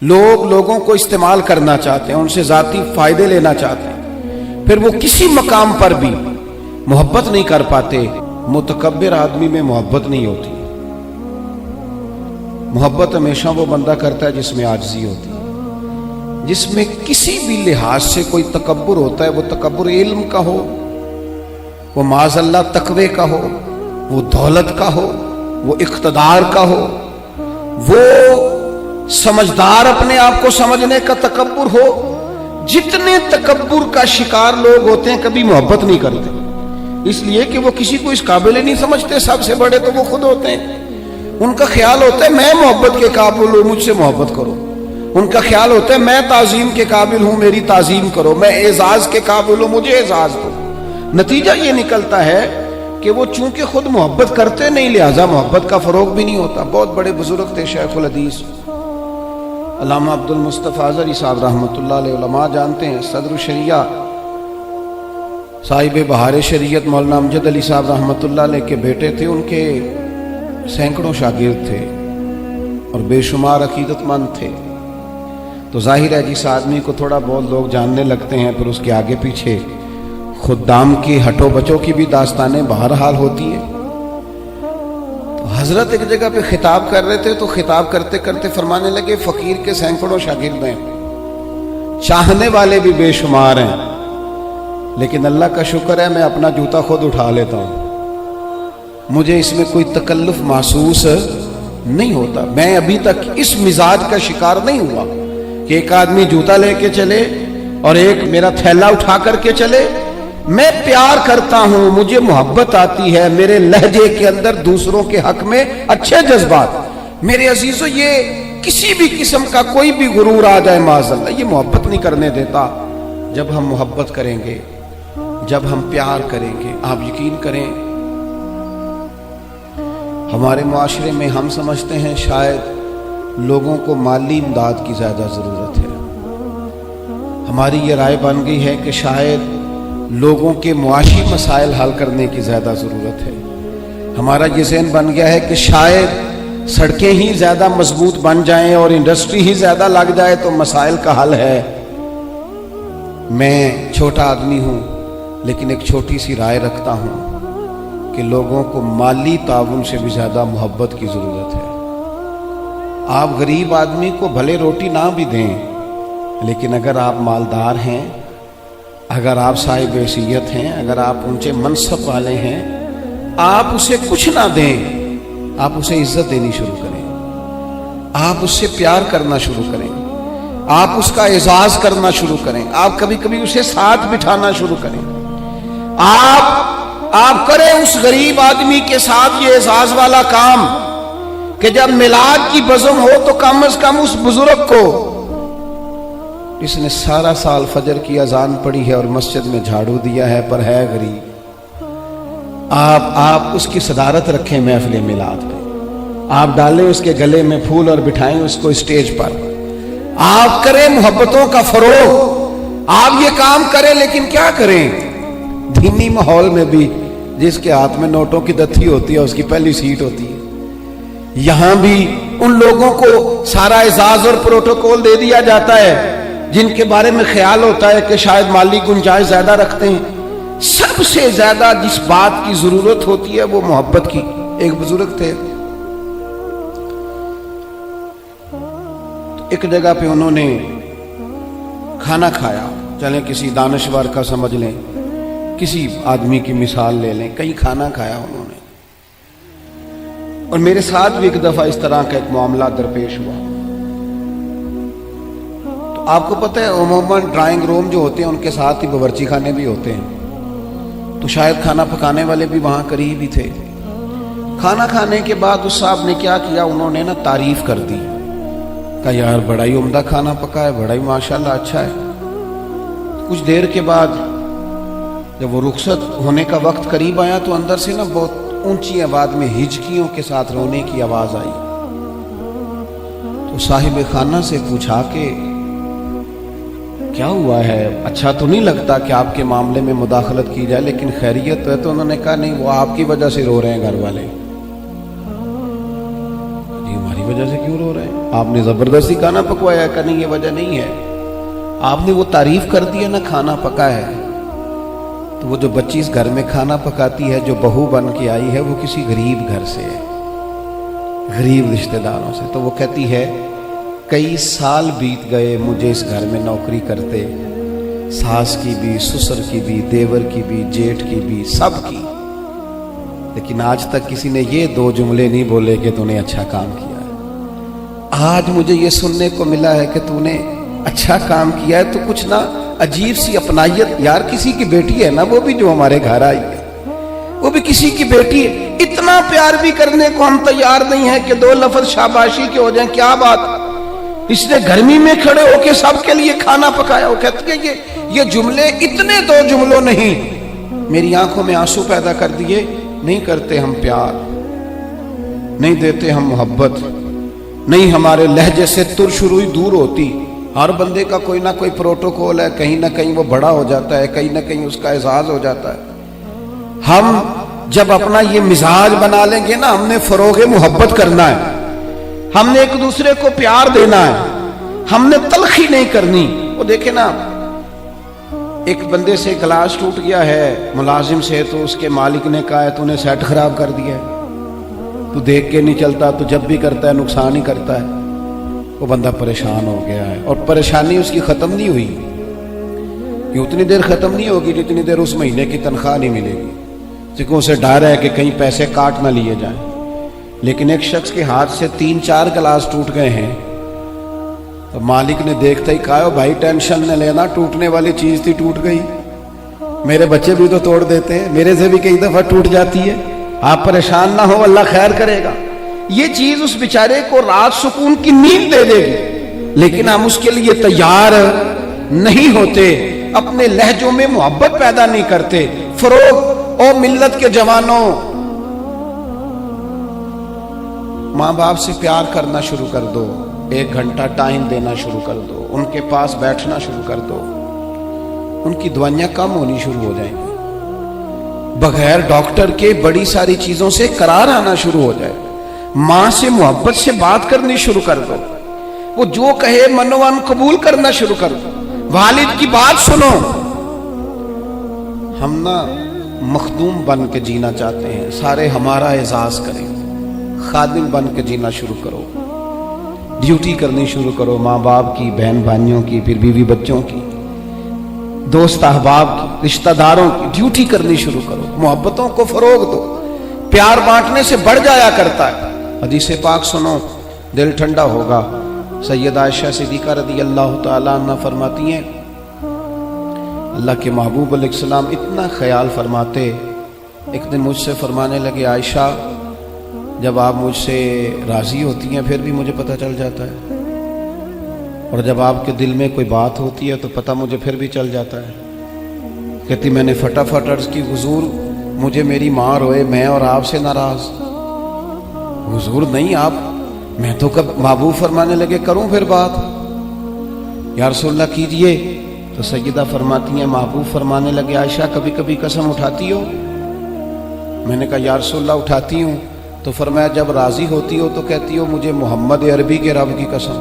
लोग लोगों को इस्तेमाल करना चाहते हैं, उनसे ज़ाती फ़ायदे लेना चाहते हैं, फिर वो किसी मकाम पर भी मोहब्बत नहीं कर पाते। मुतकब्बिर आदमी में मोहब्बत नहीं होती। मोहब्बत हमेशा वो बंदा करता है जिसमें आजिज़ी होती है, जिसमें किसी भी लिहाज से कोई तकब्बुर होता है। वो तकब्बुर इल्म का हो, वो माज़अल्लाह तकवे का हो, वो दौलत का हो, वो इक़्तिदार का हो, वो समझदार अपने आप को समझने का तकब्बुर हो। जितने तकब्बुर का शिकार लोग होते हैं कभी मोहब्बत नहीं करते, इसलिए कि वो किसी को इस काबिल ही नहीं समझते। सबसे बड़े तो वो खुद होते हैं। उनका ख्याल होता है मैं मोहब्बत के काबिल हूं, मुझसे मोहब्बत करो। उनका ख्याल होता है मैं ताजीम के काबिल हूं, मेरी ताजीम करो। मैं एजाज के काबिल हूं, मुझे एजाज दो। नतीजा ये निकलता है कि वो चूंकि खुद मोहब्बत करते नहीं, लिहाजा मोहब्बत का फरोग भी नहीं होता। बहुत बड़े बुजुर्ग थे शेखुल हदीस अल्लामा अब्दुल मुस्तफ़ा अज़हरी साहब रहमतुल्लाह अलैह, उलमा जानते हैं, सदर शरिया साहिब बहार शरीयत मौलाना अमजद अली साहब रहमतुल्लाह अलैह के बेटे थे। उनके सैकड़ों शागिर्द थे और बेशुमार अकीदतमंद थे। तो जाहिर है जिस आदमी को थोड़ा बहुत लोग जानने लगते हैं, फिर उसके आगे पीछे खुद्दाम की हटो बचों की भी दास्तानें बहरहाल होती है। तो हजरत एक जगह पे खिताब कर रहे थे, तो खिताब करते करते फरमाने लगे फकीर के सैकड़ों शागिर्द हैं, चाहने वाले भी बेशुमार हैं, लेकिन अल्लाह का शुक्र है मैं अपना जूता खुद उठा लेता हूं, मुझे इसमें कोई तकल्लुफ महसूस नहीं होता। मैं अभी तक इस मिजाज का शिकार नहीं हुआ कि एक आदमी जूता लेके चले और एक मेरा थैला उठा करके चले। मैं प्यार करता हूं, मुझे मोहब्बत आती है, मेरे लहजे के अंदर दूसरों के हक में अच्छे जज्बात। मेरे अजीजों, ये किसी भी किस्म का कोई भी गुरूर आ जाए माज़अल्लाह, ये मोहब्बत नहीं करने देता। जब हम मोहब्बत करेंगे, जब हम प्यार करेंगे, आप यकीन करें हमारे मुआशरे में हम समझते हैं शायद लोगों को माली इमदाद की ज़्यादा ज़रूरत है। हमारी ये राय बन गई है कि शायद लोगों के मुआशी मसाइल हल करने की ज़्यादा ज़रूरत है। हमारा ये ज़हन बन गया है कि शायद सड़कें ही ज़्यादा मजबूत बन जाएं और इंडस्ट्री ही ज़्यादा लग जाए तो मसाइल का हल है। मैं छोटा आदमी हूँ, लेकिन एक छोटी सी राय रखता हूँ कि लोगों को माली ताउन से भी ज़्यादा मोहब्बत की ज़रूरत है। आप गरीब आदमी को भले रोटी ना भी दें, लेकिन अगर आप मालदार हैं, अगर आप साहिब हैसियत हैं, अगर आप ऊंचे मनसब वाले हैं, आप उसे कुछ ना दें, आप उसे इज्जत देनी शुरू करें, आप उससे प्यार करना शुरू करें, आप उसका एजाज करना शुरू करें, आप कभी कभी उसे साथ बिठाना शुरू करें। आप करें उस गरीब आदमी के साथ ये एजाज वाला काम कि जब मिलाद की बज़म हो तो कम अज कम उस बुजुर्ग को, इसने सारा साल फजर की अजान पढ़ी है और मस्जिद में झाड़ू दिया है पर है गरीब, आप उसकी सदारत रखें महफिल मिलाद पे, आप डालें उसके गले में फूल और बिठाएं उसको स्टेज पर। आप करें मोहब्बतों का फरोग, आप ये काम करें। लेकिन क्या करें, दीनी माहौल में भी जिसके हाथ में नोटों की दत्ती होती है उसकी पहली सीट होती है। यहां भी उन लोगों को सारा एजाज और प्रोटोकॉल दे दिया जाता है जिनके बारे में ख्याल होता है कि शायद माली गुंजाइश ज्यादा रखते हैं। सबसे ज्यादा जिस बात की जरूरत होती है वो मोहब्बत की। एक बुजुर्ग थे, एक जगह पे उन्होंने खाना खाया, चले किसी दानश्वर का समझ लें, किसी आदमी की मिसाल ले लें, कहीं खाना खाया उन्होंने। और मेरे साथ भी एक दफा इस तरह का एक मामला दरपेश हुआ। आपको पता है उमूमन ड्राइंग रूम जो होते हैं उनके साथ ही बावर्ची खाने भी होते हैं, तो शायद खाना पकाने वाले भी वहां करीब ही थे। खाना खाने के बाद उस साहब ने क्या किया, उन्होंने ना तारीफ कर दी, कहा यार बड़ा ही उम्दा खाना पका है, बड़ा ही माशाल्लाह अच्छा है। कुछ देर के बाद जब वो रुखसत होने का वक्त करीब आया तो अंदर से ना बहुत ऊंची आवाज में हिचकियों के साथ रोने की आवाज आई। तो साहिब खाना से पूछा कि क्या हुआ है, अच्छा तो नहीं लगता कि आपके मामले में मुदाखलत की जाए, लेकिन खैरियत है? तो उन्होंने कहा नहीं, वो आपकी वजह से रो रहे हैं घर वाले। जी हमारी वजह से क्यों रो हो रहे हैं, आपने ज़बरदस्ती खाना पकवाया का नहीं, ये वजह नहीं है, आपने वो तारीफ कर दी है ना खाना पका है। तो वो जो बच्ची इस घर में खाना पकाती है, जो बहू बन के आई है, वो किसी गरीब घर से है, गरीब रिश्तेदारों से। तो वो कहती है कई साल बीत गए मुझे इस घर में नौकरी करते, सास की भी, ससुर की भी, देवर की भी, जेठ की भी, सब की, लेकिन आज तक किसी ने ये दो जुमले नहीं बोले कि तूने अच्छा काम किया है। आज मुझे ये सुनने को मिला है कि तूने अच्छा काम किया है, तो कुछ ना अजीब सी अपनायत, यार किसी की बेटी है ना वो भी, जो हमारे घर आई है वो भी किसी की बेटी है, इतना प्यार भी करने को हम तैयार नहीं है कि दो लफ्ज शाबाशी के हो जाएं। क्या बात, इसने गर्मी में खड़े होके सबके लिए खाना पकाया। वो कहते हैं ये जुमले इतने दो जुमलों नहीं मेरी आंखों में आंसू पैदा कर दिए। नहीं करते हम प्यार, नहीं देते हम मोहब्बत, नहीं हमारे लहजे से तुरशुरुई दूर होती। हर बंदे का कोई ना कोई प्रोटोकॉल है, कहीं ना कहीं वो बड़ा हो जाता है, कहीं ना कहीं उसका एजाज हो जाता है। हम जब अपना ये मिजाज बना लेंगे ना, हमने फरोगे मोहब्बत करना है, हमने एक दूसरे को प्यार देना है, हमने तलखी नहीं करनी। वो देखे ना, एक बंदे से गिलास टूट गया है मुलाजिम से, तो उसके मालिक ने कहा है तूने सेट खराब कर दिया है, तू देख के नहीं चलता, तू जब भी करता है नुकसान ही करता है। वो बंदा परेशान हो गया है, और परेशानी उसकी खत्म नहीं हुई, ये उतनी देर खत्म नहीं होगी जितनी देर उस महीने की तनख्वाह नहीं मिलेगी, क्योंकि उसे डर है कि कहीं पैसे काट ना लिए जाएं। लेकिन एक शख्स के हाथ से 3-4 गिलास टूट गए हैं, तो मालिक ने देखते ही कहा भाई टेंशन न लेना, टूटने वाली चीज थी टूट गई, मेरे बच्चे भी तो तोड़ देते हैं, मेरे से भी कई दफा टूट जाती है, आप परेशान ना हो, अल्लाह खैर करेगा। ये चीज उस बेचारे को रात सुकून की नींद दे देगी, लेकिन हम उसके लिए तैयार नहीं होते, अपने लहजों में मोहब्बत पैदा नहीं करते। फरोग और मिल्लत के जवानों, माँ बाप से प्यार करना शुरू कर दो, 1 घंटा टाइम देना शुरू कर दो, उनके पास बैठना शुरू कर दो, उनकी दवाइयां कम होनी शुरू हो जाएंगी, बगैर डॉक्टर के बड़ी सारी चीजों से करार आना शुरू हो जाए। माँ से मोहब्बत से बात करनी शुरू कर दो, वो जो कहे मनोवन कबूल करना शुरू कर दो, वालिद की बात सुनो। हम ना मखदूम बन के जीना चाहते हैं, सारे हमारा एजाज करें, खादिम बन के जीना शुरू करो, ड्यूटी करनी शुरू करो, माँ बाप की, बहन भाइयों की, फिर बीवी बच्चों की, दोस्त अहबाब की, रिश्तेदारों की ड्यूटी करनी शुरू करो, मोहब्बतों को फरोग दो, प्यार बांटने से बढ़ जाया करता है। हदीस पाक सुनो, दिल ठंडा होगा। सैयद आयशा सिद्दीक़ा रज़ी अल्लाह तआला अन्हा फरमाती हैं, अल्लाह के महबूब अलैहिस्सलाम इतना ख्याल फरमाते, एक दिन मुझसे फरमाने लगे, आयशा जब आप मुझसे राजी होती हैं फिर भी मुझे पता चल जाता है, और जब आपके दिल में कोई बात होती है तो पता मुझे फिर भी चल जाता है। कहती मैंने फटाफट अर्ज की, हुजूर मुझे मेरी माँ रोए, मैं और आपसे नाराज। हुजूर नहीं आप, मैं तो कब महबूब फरमाने लगे करूं फिर बात, या रसूलल्लाह कीजिए। तो सैयदा फरमाती हैं, महबूब फरमाने लगे, आयशा कभी कभी कसम उठाती हो? मैंने कहा या रसूलल्लाह उठाती हूँ। तो फरमाया जब राजी होती हो तो कहती हो मुझे मोहम्मद अरबी के रब की कसम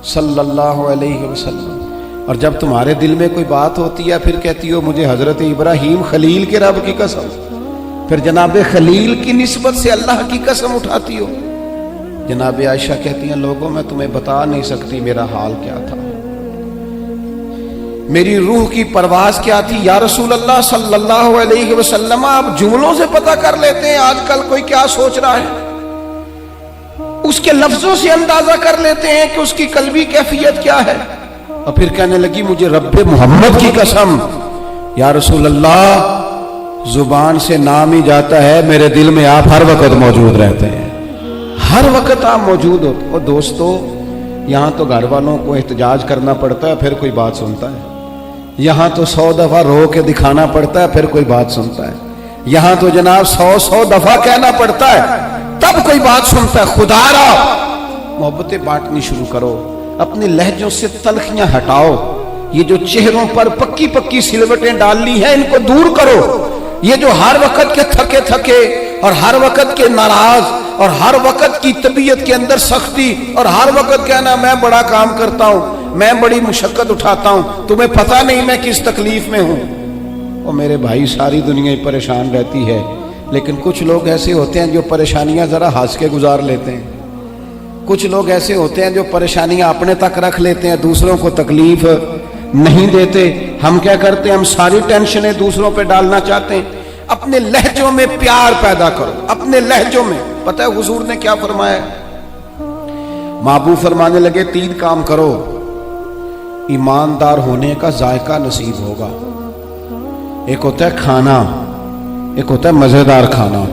सल्लल्लाहु अलैहि वसल्लम, और जब तुम्हारे दिल में कोई बात होती है फिर कहती हो मुझे हजरत इब्राहीम खलील के रब की कसम, फिर जनाब खलील की निस्बत से अल्लाह की कसम उठाती हो। जनाब आयशा कहती हैं, लोगों मैं तुम्हें बता नहीं सकती मेरा हाल क्या था, मेरी रूह की परवाज क्या थी। या रसूल अल्लाह सल्लल्लाहु अलैहि वसल्लम, आप जुमलों से पता कर लेते हैं आजकल कोई क्या सोच रहा है, उसके लफ्जों से अंदाजा कर लेते हैं कि उसकी कल्बी कैफियत क्या है। और फिर कहने लगी मुझे रब्बे मोहम्मद की कसम, या रसूल अल्लाह जुबान से नाम ही जाता है, मेरे दिल में आप हर वक्त मौजूद रहते हैं, हर वक्त आप मौजूद होते। और दोस्तों यहाँ तो घर वालों को एहतजाज करना पड़ता है फिर कोई बात सुनता है, यहाँ तो 100 दफा रो के दिखाना पड़ता है फिर कोई बात सुनता है, यहाँ तो जनाब 100 दफा कहना पड़ता है तब कोई बात सुनता है। खुदारा मोहब्बतें बांटनी शुरू करो, अपने लहजों से तलखियां हटाओ, ये जो चेहरों पर पक्की पक्की सिलवटें डालनी है इनको दूर करो, ये जो हर वक्त के थके थके اور ہر وقت کے ناراض اور ہر وقت کی طبیعت کے اندر سختی اور ہر وقت کہنا میں بڑا کام کرتا ہوں، میں بڑی مشقت اٹھاتا ہوں، تمہیں پتہ نہیں میں کس تکلیف میں ہوں۔ اور میرے بھائی ساری دنیا ہی پریشان رہتی ہے، لیکن کچھ لوگ ایسے ہوتے ہیں جو پریشانیاں ذرا ہنس کے گزار لیتے ہیں، کچھ لوگ ایسے ہوتے ہیں جو پریشانیاں اپنے تک رکھ لیتے ہیں، دوسروں کو تکلیف نہیں دیتے۔ ہم کیا کرتے ہیں؟ ہم ساری ٹینشنیں دوسروں پہ ڈالنا چاہتے ہیں۔ اپنے لہجوں میں پیار پیدا کرو، اپنے لہجوں میں۔ پتہ ہے حضور نے کیا فرمایا؟ محبوب فرمانے لگے 3 کام کرو، ایماندار ہونے کا ذائقہ نصیب ہوگا۔ ایک ہوتا ہے کھانا، ایک ہوتا ہے مزیدار کھانا،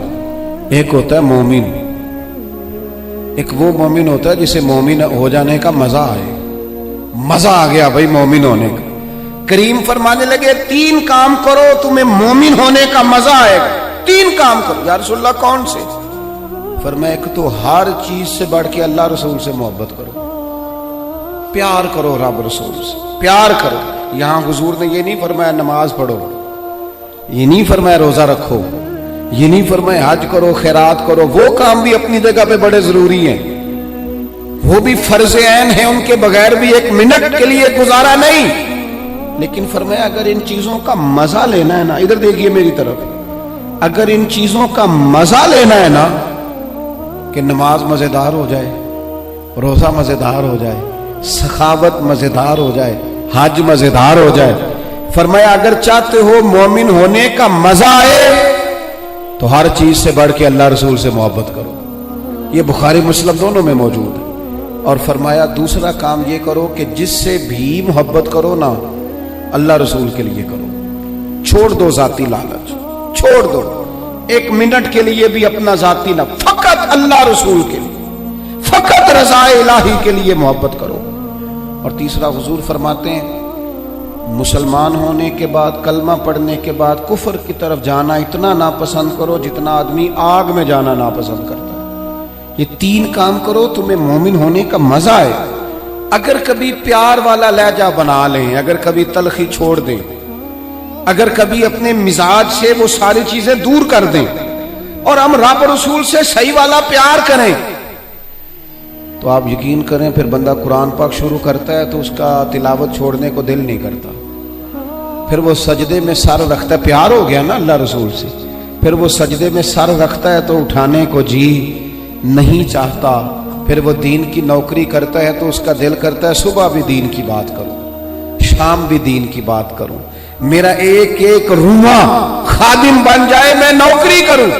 ایک ہوتا ہے مومن۔ ایک وہ مومن ہوتا ہے جسے مومن ہو جانے کا مزہ آئے، مزہ آ گیا بھائی مومن ہونے کا۔ کریم فرمانے لگے 3 کام کرو تمہیں مومن ہونے کا مزہ آئے گا۔ 3 کام کرو۔ یا رسول اللہ کون سے؟ فرمایا ایک تو ہر چیز سے بڑھ کے اللہ رسول سے محبت کرو، پیار کرو، رب رسول سے پیار کرو۔ یہاں حضور نے یہ نہیں فرمایا نماز پڑھو، یہ نہیں فرمایا روزہ رکھو، یہ نہیں فرمایا حج کرو، خیرات کرو، وہ کام بھی اپنی جگہ پہ بڑے ضروری ہیں، وہ بھی فرض عین ہیں، ان کے بغیر بھی 1 منٹ کے لیے گزارا نہیں۔ لیکن فرمایا اگر ان چیزوں کا مزہ لینا ہے نا، ادھر دیکھیے میری طرف، اگر ان چیزوں کا مزہ لینا ہے نا، کہ نماز مزیدار ہو جائے، روزہ مزیدار ہو جائے، سخاوت مزیدار ہو جائے، حج مزیدار ہو جائے، فرمایا اگر چاہتے ہو مومن ہونے کا مزہ آئے تو ہر چیز سے بڑھ کے اللہ رسول سے محبت کرو۔ یہ بخاری مسلم دونوں میں موجود ہے۔ اور فرمایا دوسرا کام یہ کرو کہ جس سے بھی محبت کرو نا، اللہ رسول کے لیے کرو، چھوڑ دو ذاتی لالچ، چھوڑ دو 1 منٹ کے لیے بھی اپنا ذاتی نہ، فقط اللہ رسول کے لیے، فقط رضا الہی کے لیے محبت کرو۔ اور تیسرا حضور فرماتے ہیں مسلمان ہونے کے بعد، کلمہ پڑھنے کے بعد کفر کی طرف جانا اتنا ناپسند کرو جتنا آدمی آگ میں جانا ناپسند کرتا ہے۔ یہ 3 کام کرو تمہیں مومن ہونے کا مزہ آئے۔ اگر کبھی پیار والا لہجہ بنا لیں، اگر کبھی تلخی چھوڑ دیں، اگر کبھی اپنے مزاج سے وہ ساری چیزیں دور کر دیں اور ہم رب رسول سے صحیح والا پیار کریں، تو آپ یقین کریں پھر بندہ قرآن پاک شروع کرتا ہے تو اس کا تلاوت چھوڑنے کو دل نہیں کرتا، پھر وہ سجدے میں سر رکھتا ہے، پیار ہو گیا نا اللہ رسول سے، پھر وہ سجدے میں سر رکھتا ہے تو اٹھانے کو جی نہیں چاہتا، پھر وہ دین کی نوکری کرتا ہے تو اس کا دل کرتا ہے صبح بھی دین کی بات کروں، شام بھی دین کی بات کروں، میرا ایک ایک روما خادم بن جائے، میں نوکری کروں،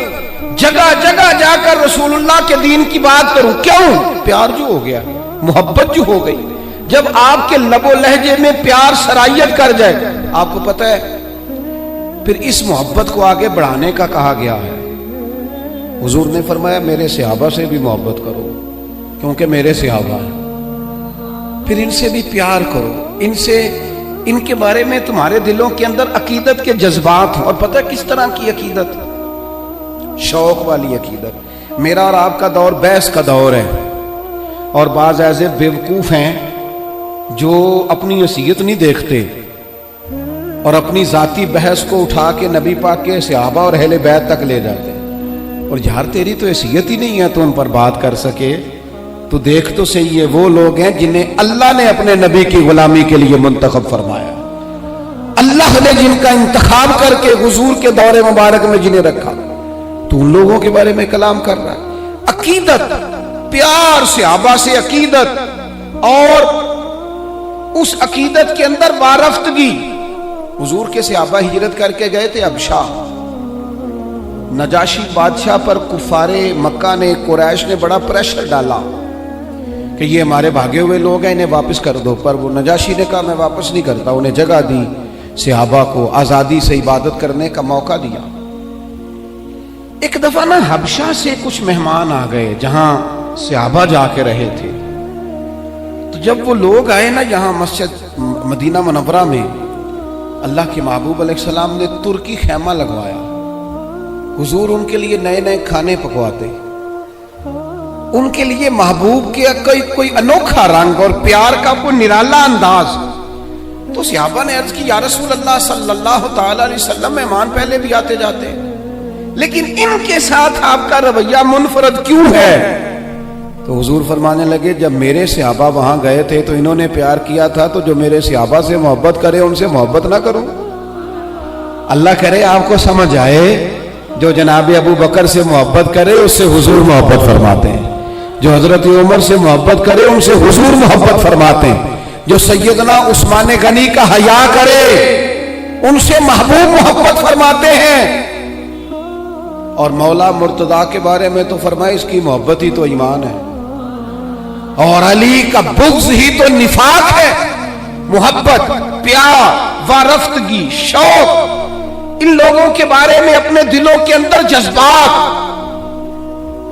جگہ جگہ جا کر رسول اللہ کے دین کی بات کروں۔ کیوں؟ پیار جو ہو گیا، محبت جو ہو گئی۔ جب آپ کے لب و لہجے میں پیار سرائیت کر جائے، آپ کو پتہ ہے پھر اس محبت کو آگے بڑھانے کا کہا گیا ہے۔ حضور نے فرمایا میرے صحابہ سے بھی محبت کرو کیونکہ میرے صحابہ ہیں، پھر ان سے بھی پیار کرو، ان کے بارے میں تمہارے دلوں کے اندر عقیدت کے جذبات ہوں۔ اور پتہ کس طرح کی عقیدت؟ شوق والی عقیدت۔ میرا اور آپ کا دور بحث کا دور ہے، اور بعض ایسے بیوقوف ہیں جو اپنی حیثیت نہیں دیکھتے اور اپنی ذاتی بحث کو اٹھا کے نبی پاک کے صحابہ اور اہل بیت تک لے جاتے ہیں۔ اور یار تیری تو حیثیت ہی نہیں ہے تو ان پر بات کر سکے، تو دیکھ تو صحیح ہے وہ لوگ ہیں جنہیں اللہ نے اپنے نبی کی غلامی کے لیے منتخب فرمایا، اللہ نے جن کا انتخاب کر کے حضور کے دور مبارک میں جنہیں رکھا، تو ان لوگوں کے بارے میں کلام کر رہا ہے۔ عقیدت، پیار، صحابہ سے عقیدت، اور اس عقیدت کے اندر وارفتگی۔ حضور کے صحابہ ہجرت کر کے گئے تھے حبشہ، نجاشی بادشاہ پر کفار مکہ نے، قریش نے بڑا پریشر ڈالا کہ یہ ہمارے بھاگے ہوئے لوگ ہیں، انہیں واپس کر دو، پر وہ نجاشی نے کہا میں واپس نہیں کرتا، انہیں جگہ دی، صحابہ کو آزادی سے عبادت کرنے کا موقع دیا۔ ایک دفعہ نا حبشہ سے کچھ مہمان آ گئے جہاں صحابہ جا کے رہے تھے، تو جب وہ لوگ آئے نا یہاں مسجد مدینہ منورہ میں، اللہ کے محبوب علیہ السلام نے ترکی خیمہ لگوایا، حضور ان کے لیے نئے نئے کھانے پکواتے، ان کے لیے محبوب کے کوئی انوکھا رنگ اور پیار کا کوئی نرالا انداز۔ تو صحابہ نے عرض کی یا رسول اللہ صلی اللہ تعالی علیہ وسلم، مہمان پہلے بھی آتے جاتے، لیکن ان کے ساتھ آپ کا رویہ منفرد کیوں ہے؟ تو حضور فرمانے لگے جب میرے صحابہ وہاں گئے تھے تو انہوں نے پیار کیا تھا، تو جو میرے صحابہ سے محبت کرے ان سے محبت نہ کروں؟ اللہ کرے آپ کو سمجھ آئے، جو جناب ابو بکر سے محبت کرے اس سے حضور محبت فرماتے ہیں، جو حضرت عمر سے محبت کرے ان سے حضور محبت فرماتے ہیں، جو سیدنا عثمان غنی کا حیا کرے ان سے محبوب محبت فرماتے ہیں۔ اور مولا مرتضیٰ کے بارے میں تو فرمائے اس کی محبت ہی تو ایمان ہے، اور علی کا بغض ہی تو نفاق ہے۔ محبت، پیار، وارفتگی، شوق، ان لوگوں کے بارے میں اپنے دلوں کے اندر جذبات،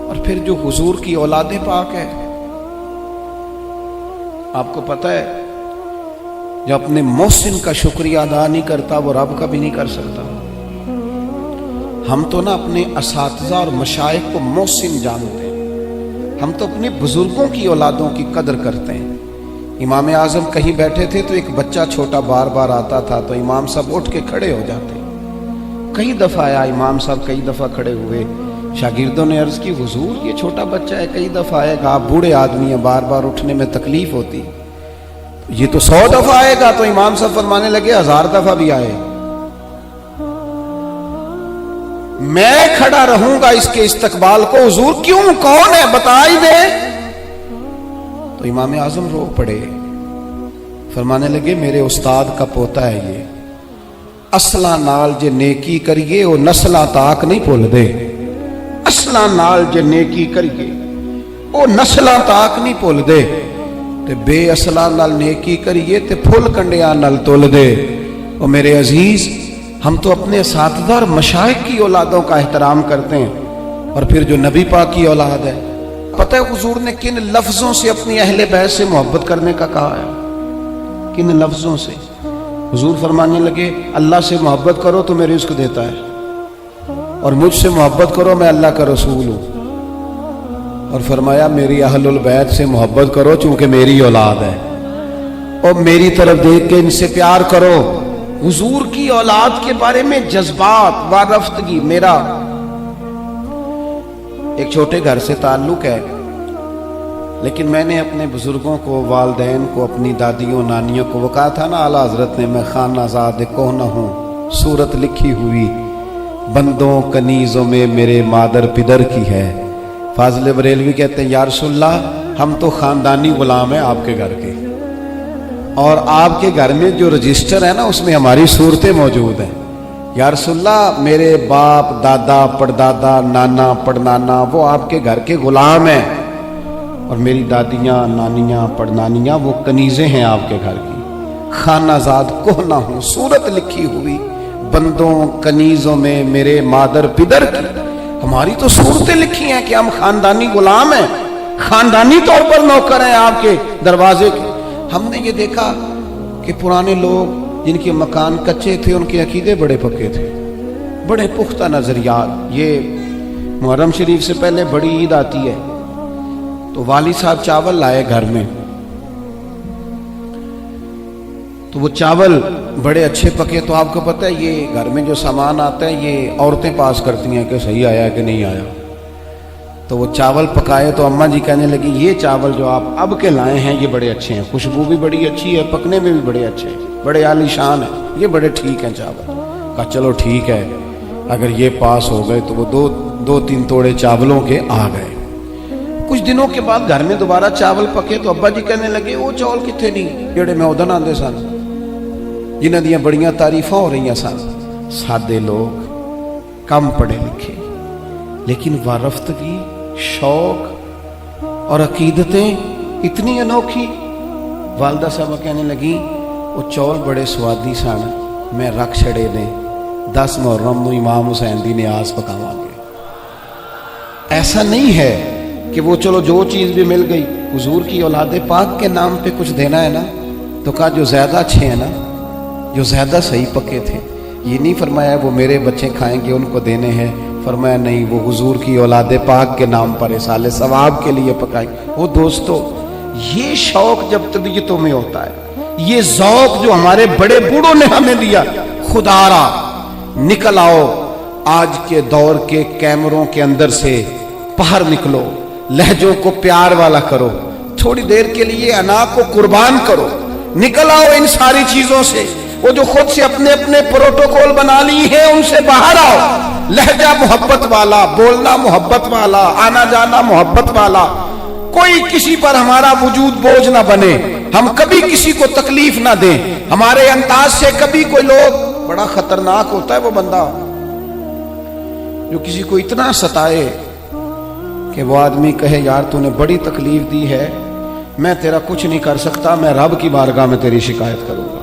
اور پھر جو حضور کی اولاد پاک ہے، آپ کو پتہ ہے جو اپنے محسن کا شکریہ ادا نہیں کرتا وہ رب کا بھی نہیں کر سکتا۔ ہم تو نا اپنے اساتذہ اور مشائخ کو محسن جانتے ہیں، ہم تو اپنے بزرگوں کی اولادوں کی قدر کرتے ہیں۔ امام اعظم کہیں بیٹھے تھے تو ایک بچہ چھوٹا بار بار آتا تھا تو امام صاحب اٹھ کے کھڑے ہو جاتے۔ کئی دفعہ آیا امام صاحب، کئی دفعہ کھڑے ہوئے، شاگردوں نے عرض کی حضور یہ چھوٹا بچہ ہے، کئی دفعہ آئے گا، آپ بوڑھے آدمی ہیں، بار بار اٹھنے میں تکلیف ہوتی، یہ تو 100 دفعہ آئے گا۔ تو امام صاحب فرمانے لگے 1000 دفعہ بھی آئے میں کھڑا رہوں گا اس کے استقبال کو۔ حضور کیوں، کون ہے بتا ہی دے۔ تو امام اعظم رو پڑے، فرمانے لگے میرے استاد کا پوتا ہے یہ، اصلاں نال جے نیکی کریے وہ نسلاں تاک نہیں بھول دے، اصلاں نال جے نیکی کریے وہ نسلاں تاک نہیں بھول دے، تے بے اصلاں نال نیکی کریے تے پھل کنڈیاں نال تول دے۔ اور میرے عزیز، ہم تو اپنے اساتذہ اور مشائخ کی اولادوں کا احترام کرتے ہیں، اور پھر جو نبی پاک کی اولاد ہے، پتہ ہے حضور نے کن لفظوں سے اپنی اہل بیت سے محبت کرنے کا کہا ہے؟ کن لفظوں سے؟ حضور فرمانے لگے اللہ سے محبت کرو تو میں رزق دیتا ہے، اور مجھ سے محبت کرو میں اللہ کا رسول ہوں، اور فرمایا میری اہل البیت سے محبت کرو چونکہ میری اولاد ہے، اور میری طرف دیکھ کے ان سے پیار کرو۔ حضور کی اولاد کے بارے میں جذبات، وارفتگی۔ میرا ایک چھوٹے گھر سے تعلق ہے، لیکن میں نے اپنے بزرگوں کو، والدین کو، اپنی دادیوں نانیوں کو، وہ کہا تھا نا اعلیٰ حضرت نے میں خانہ زاد کوہ ہوں، صورت لکھی ہوئی بندوں کنیزوں میں میرے مادر پدر کی ہے۔ فاضل بریلوی کہتے ہیں یا رسول اللہ ہم تو خاندانی غلام ہیں آپ کے گھر کے، اور آپ کے گھر میں جو رجسٹر ہے نا اس میں ہماری صورتیں موجود ہیں۔ یا رسول اللہ میرے باپ، دادا، پڑدادا، نانا، پڑنانا وہ آپ کے گھر کے غلام ہیں، اور میری دادیاں، نانیاں، پڑنانیاں وہ کنیزیں ہیں آپ کے گھر کی۔ خانہ زاد کوہ ہوں، صورت لکھی ہوئی بندوں کنیزوں میں میرے مادر پدر کی۔ ہماری تو صورتیں لکھی ہیں کہ ہم خاندانی غلام ہیں، خاندانی طور پر نوکر ہیں آپ کے دروازے کے۔ ہم نے یہ دیکھا کہ پرانے لوگ جن کے مکان کچے تھے ان کے عقیدے بڑے پکے تھے، بڑے پختہ نظریات۔ یہ محرم شریف سے پہلے بڑی عید آتی ہے تو والد صاحب چاول لائے گھر میں، تو وہ چاول بڑے اچھے پکے۔ تو آپ کو پتہ ہے یہ گھر میں جو سامان آتا ہے یہ عورتیں پاس کرتی ہیں کہ صحیح آیا کہ نہیں آیا۔ تو وہ چاول پکائے تو اماں جی کہنے لگی یہ چاول جو آپ اب کے لائے ہیں یہ بڑے اچھے ہیں، خوشبو بھی بڑی اچھی ہے، پکنے میں بھی بڑے اچھے ہیں، بڑے عالی شان ہیں، یہ بڑے ٹھیک ہیں چاول۔ کہا چلو ٹھیک ہے، اگر یہ پاس ہو گئے تو وہ دو تین توڑے چاولوں کے آ گئے۔ کچھ دنوں کے بعد گھر میں دوبارہ چاول پکے تو ابا جی کہنے لگے وہ چاول کتنے نہیں جڑے میں ادن آندے سن، جنہ دیاں بڑیاں تعریفاں ہو رہی سن۔ سادے لوگ، کم پڑھے لکھے، لیکن وارفتگی، شوق اور عقیدتیں اتنی انوکھی۔ والدہ صاحبہ کہنے لگی وہ چول بڑے سوادی سن، میں رکھ چھڑے نے 10 محرم نو امام حسین دی نیاز پکاواں گے۔ ایسا نہیں ہے کہ وہ چلو جو چیز بھی مل گئی، حضور کی اولاد پاک کے نام پہ کچھ دینا ہے نا، تو کہا جو زیادہ اچھے ہیں نا، جو زیادہ صحیح پکے تھے، یہ نہیں فرمایا وہ میرے بچے کھائیں گے ان کو دینے ہیں، فرمایا نہیں وہ حضور کی اولاد پاک کے نام پر اصالِ ثواب کے لیے پکائیں۔ وہ دوستو یہ شوق جب طبیعتوں میں ہوتا ہے، یہ ذوق جو ہمارے بڑے بوڑھوں نے ہمیں دیا، خدا را نکل آؤ आज के दौर के कैमरों के अंदर से बाहर निकलो, लहजों को प्यार वाला करो, थोड़ी देर के लिए अना को कुर्बान करो, निकल आओ इन सारी चीजों से। वो जो खुद से अपने अपने प्रोटोकॉल बना ली है उनसे बाहर आओ। लहजा मोहब्बत वाला, बोलना मोहब्बत वाला, आना जाना मोहब्बत वाला, कोई किसी पर हमारा वजूद बोझ ना बने, हम कभी किसी को तकलीफ ना दें, हमारे अंदाज से कभी कोई लोग, बड़ा खतरनाक होता है वो बंदा जो किसी को इतना सताए कि वो आदमी कहे यार तूने बड़ी तकलीफ दी है, मैं तेरा कुछ नहीं कर सकता, मैं रब की बारगाह में तेरी शिकायत करूंगा।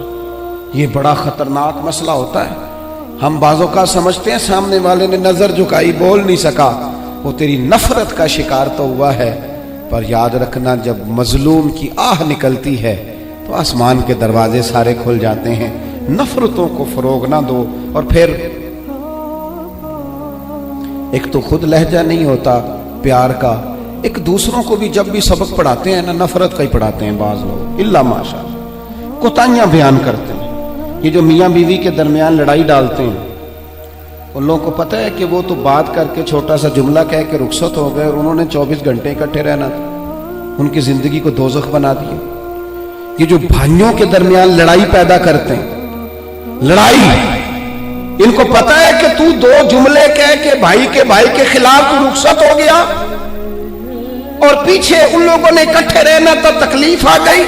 ये बड़ा खतरनाक मसला होता है। हम बाजों का समझते हैं सामने वाले ने नजर झुकाई, बोल नहीं सका, वो तेरी नफरत का शिकार तो हुआ है। पर याद रखना, जब मजलूम की आह निकलती है तो आसमान के दरवाजे सारे खुल जाते हैं। नफरतों को फरोग ना दो। और फिर एक तो खुद लहजा नहीं होता प्यार का, एक दूसरों को भी जब भी सबक पढ़ाते हैं ना, नफरत का ही पढ़ाते हैं बाज लोग, इल्ला माशा, कोताहियां बयान करते हैं। ये जो मियाँ बीवी के दरमियान लड़ाई डालते हैं, उन लोगों को पता है कि वो तो बात करके छोटा सा जुमला कह के रुखसत हो गए और उन्होंने 24 घंटे इकट्ठे रहना था, उनकी जिंदगी को दोज़ख बना दिया। ये जो भाइयों के दरमियान लड़ाई पैदा करते हैं, लड़ाई, इनको पता है कि तू दो जुमले कह के भाई के खिलाफ तू रुखसत हो गया और पीछे उन लोगों ने इकट्ठे रहना, तब तकलीफ आ गई।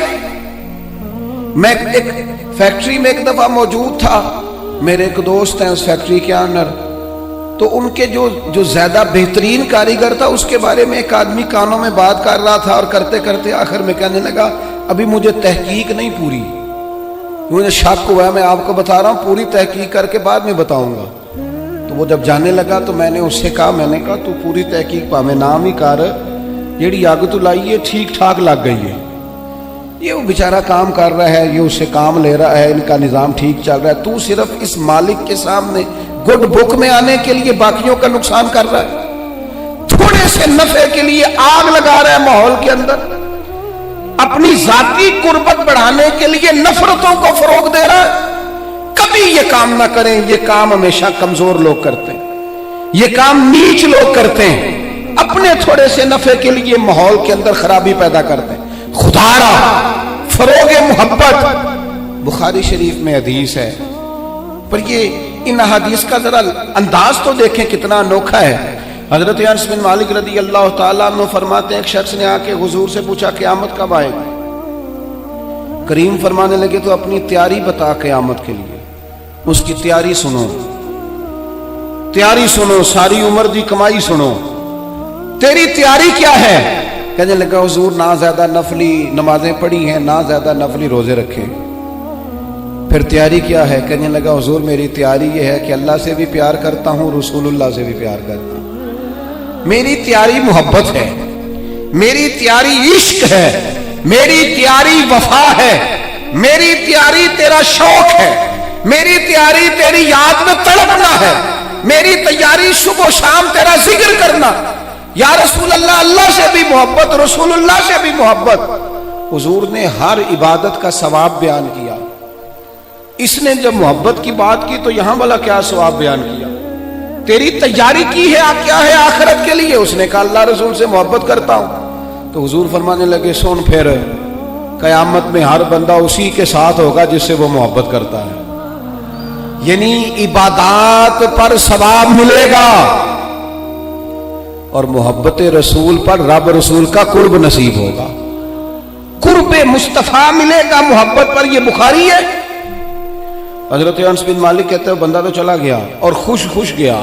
मैं एक फैक्ट्री में एक दफा मौजूद था, मेरे एक दोस्त हैं उस फैक्ट्री के ऑनर, तो उनके जो ज्यादा बेहतरीन कारीगर था उसके बारे में एक आदमी कानों में बात कर रहा था और करते करते आखिर में कहने लगा अभी मुझे तहकीक नहीं पूरी, मुझे शक हुआ, मैं आपको बता रहा हूं, पूरी तहकीक करके बाद में बताऊंगा। तो वो जब जाने लगा तो मैंने उससे कहा, मैंने कहा तू पूरी तहकीक पावे नाम ही कर, जेड़ी आग तू लाई है ठीक ठाक लग गई है, ये वो बेचारा काम कर रहा है, ये उससे काम ले रहा है, इनका निजाम ठीक चल रहा है, तू सिर्फ इस मालिक के सामने गुड बुक में आने के लिए बाकियों का नुकसान कर रहा है, थोड़े से नफे के लिए आग लगा रहा है माहौल के अंदर, अपनी जाती कुर्बत बढ़ाने के लिए नफरतों को फरोग दे रहा है। कभी ये काम ना करें, ये काम हमेशा कमजोर लोग करते हैं, ये काम नीच लोग करते हैं, अपने थोड़े से नफे के लिए माहौल के अंदर खराबी पैदा करते हैं। खुदारा फरोगे मोहब्बत, बुखारी शरीफ में हदीस है, पर ये इन हदीस का जरा अंदाज तो देखें कितना अनोखा है। हजरत अनस बिन मालिक रदी अल्लाह ताला अन्हु फरमाते हैं, एक शख्स ने आके हुजूर से पूछा क़यामत कब आएगी? करीम फरमाने लगे तो अपनी तैयारी बता क़यामत के लिए, उसकी तैयारी सुनो, तैयारी सुनो, सारी उम्र दी कमाई सुनो, तेरी तैयारी क्या है? कहने लगा हुजूर ना ज्यादा नफली नमाजें पढ़ी हैं, ना ज्यादा नफली रोजे रखे। फिर तैयारी क्या है? कहने लगा हुजूर मेरी तैयारी ये है कि अल्लाह से भी प्यार करता हूं, रसूलुल्लाह से भी प्यार करता हूं, मेरी तैयारी मोहब्बत है, मेरी तैयारी इश्क है, मेरी तैयारी वफा है, मेरी तैयारी तेरा शौक है, मेरी तैयारी तेरी याद में तड़पना है, मेरी तैयारी सुबह शाम तेरा जिक्र करना। या रसूल अल्लाह, अल्लाह से भी मोहब्बत, रसूलुल्लाह से भी मोहब्बत। हुजूर ने हर इबादत का सवाब बयान किया। इसने जब मोहब्बत की बात की तो यहां वाला क्या सवाब बयान किया? तेरी तैयारी की है क्या है आखिरत के लिए? उसने कहा अल्लाह रसूल से मोहब्बत करता हूं। तो हुजूर फरमाने लगे सुन, फिर कयामत में हर बंदा उसी के साथ होगा जिससे वो मोहब्बत करता है, यानी इबादत पर सवाब मिलेगा और मोहब्बत रसूल पर रब रसूल का कुर्ब नसीब होगा, कुर्ब मुस्तफा मिलेगा मोहब्बत पर। ये बुखारी है। हजरत अनस बिन मालिक कहते हैं बंदा तो चला गया और खुश खुश गया,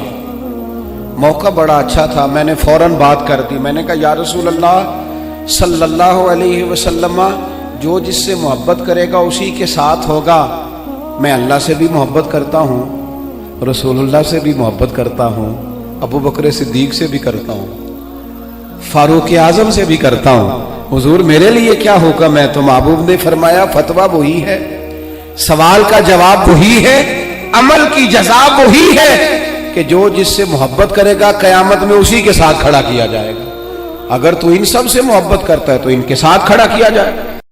मौका बड़ा अच्छा था, मैंने फौरन बात कर दी, मैंने कहा या रसूल अल्लाह सल्लल्लाहु अलैहि वसल्लम, जो जिससे मोहब्बत करेगा उसी के साथ होगा। मैं अल्लाह से भी मोहब्बत करता हूँ, रसूलुल्लाह से भी मोहब्बत करता हूँ, अबू बकर सिद्दीक से भी करता हूँ, फारूक आजम से भी करता हूँ। हुजूर मेरे लिए क्या हुक्म है? तो महबूब ने फरमाया फतवा वही है, सवाल का जवाब वही है, अमल की जज़ा वही है कि जो जिससे मोहब्बत करेगा कयामत में उसी के साथ खड़ा किया जाएगा। अगर तू इन सब से मोहब्बत करता है तो इनके साथ खड़ा किया जाए।